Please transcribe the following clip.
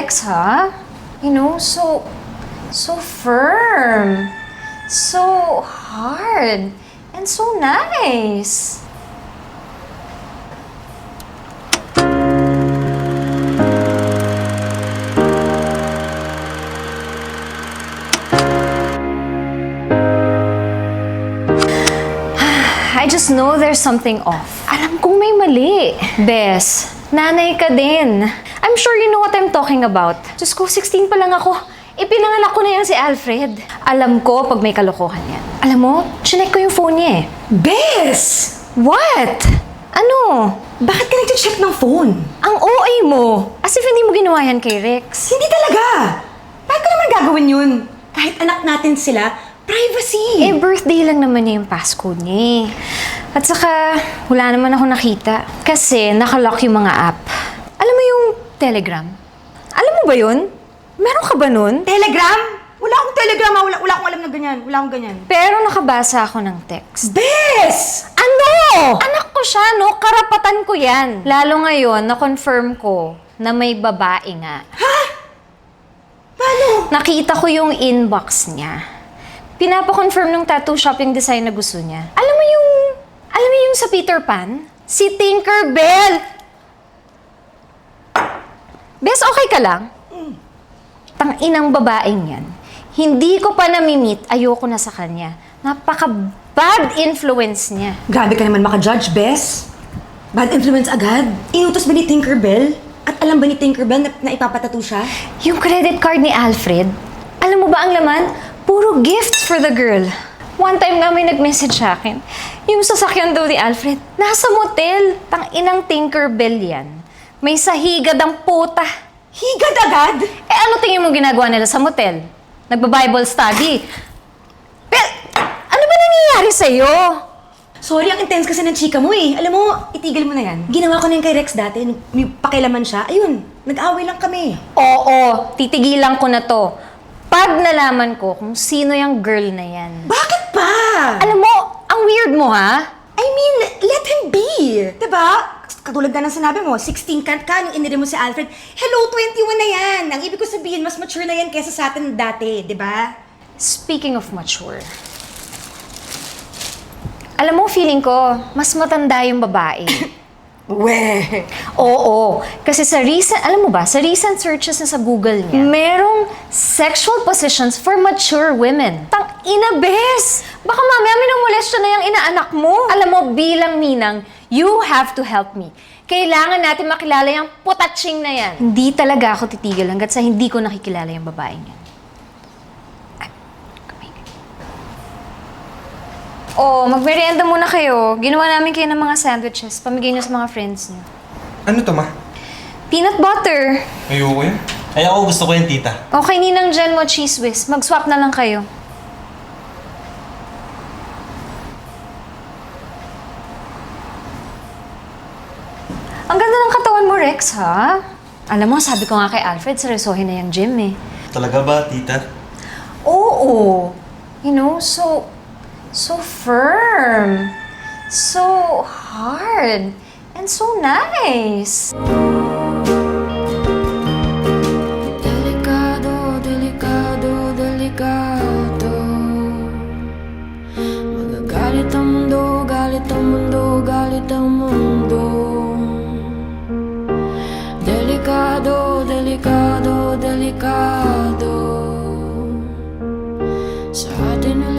Rex, ha? So firm. So hard. And so nice. I just know there's something off. Alam kong may mali. Bes, nanay ka din. I'm sure you know what I'm talking about. Diyos ko, 16 pa lang ako. Ipinanganak ko na yan si Alfred. Alam ko pag may kalokohan yan. Alam mo, chinek ko yung phone niya eh. Bes! What? Ano? Bakit ka nag-check ng phone? Ang OA mo. As if hindi mo ginawa yan kay Rex. Hindi talaga! Bakit ko naman gagawin yun? Kahit anak natin sila, privacy! Eh, birthday lang naman niya yung passcode niya eh. At saka, wala naman ako nakita. Kasi nakalock yung mga app. Alam mo yung Telegram? Alam mo ba yun? Meron ka ba nun? Telegram? Wala akong Telegram, ha? Wala akong alam na ganyan. Wala akong ganyan. Pero nakabasa ako ng text. Bes! Ano? Anak ko siya, no? Karapatan ko yan. Lalo ngayon, na-confirm ko na may babae nga. Ha? Paano? Nakita ko yung inbox niya. Pinapa-confirm ng tattoo shopping design na gusto niya. Alam mo yung sa Peter Pan? Si Tinkerbell! Bes, okay ka lang? Tang-inang babaeng yan. Hindi ko pa nami-meet, ayoko na sa kanya. Napaka-bad influence niya. Grabe ka naman maka-judge, Bes. Bad influence agad. Inutos ba ni Tinkerbell? At alam ba ni Tinkerbell na ipapatattoo siya? Yung credit card ni Alfred, alam mo ba ang laman? Puro gifts for the girl. One time nga may nag-message sa akin. Yung sasakyan daw ni Alfred, nasa motel. Tang-inang Tinkerbell yan. May sahigad ang puta. Higad agad? Eh ano tingin mo ginagawa nila sa motel? Nagba-Bible study. Pero, ano ba nangyayari sa'yo? Sorry, ang intense kasi ng chika mo eh. Alam mo, itigil mo na yan. Ginawa ko na yan kay Rex dati. Nung may pakilaman siya, ayun, nag-away lang kami. Oo, titigilan ko na to. Pag nalaman ko kung sino yung girl na yan. Bakit pa? Alam mo, ang weird mo ha? I mean, let him be. Diba? Katulad na ng sinabi mo, 16 ka nung inire mo si Alfred. Hello, 21 na yan. Ang ibig ko sabihin, mas mature na yan kesa sa atin dati, di ba? Speaking of mature, alam mo, feeling ko, mas matanda yung babae. Weh. Oo. Kasi alam mo ba, sa recent searches na sa Google niya, merong sexual positions for mature women. Tang-ina, bes! Baka mamaya minumolestya na yung inaanak mo. Alam mo, bilang ninang, you have to help me. Kailangan natin makilala yung putatsing na yan. Hindi talaga ako titigil hanggat sa hindi ko nakikilala yung babaeng yan. Oh, magmerienda muna kayo. Ginawa namin kayo ng mga sandwiches. Pamigay niyo sa mga friends niyo. Ano to, ma? Peanut butter. Ayoko yan. Ay, ako gusto ko yan, tita. Okay, Ninang Jen mo, cheese whiz. Mag-swap na lang kayo. Ang ganda ng katawan mo, Rex, ha? Alam mo, sabi ko nga kay Alfred, seryosohin na yung gym, eh. Talaga ba, tita? Oo. So firm. So hard. And so nice. Delikado, delikado, delikado. Magagalit ang mundo, galit ang mundo, galit ang mundo. Delikado, delikado, delikado. Sa atin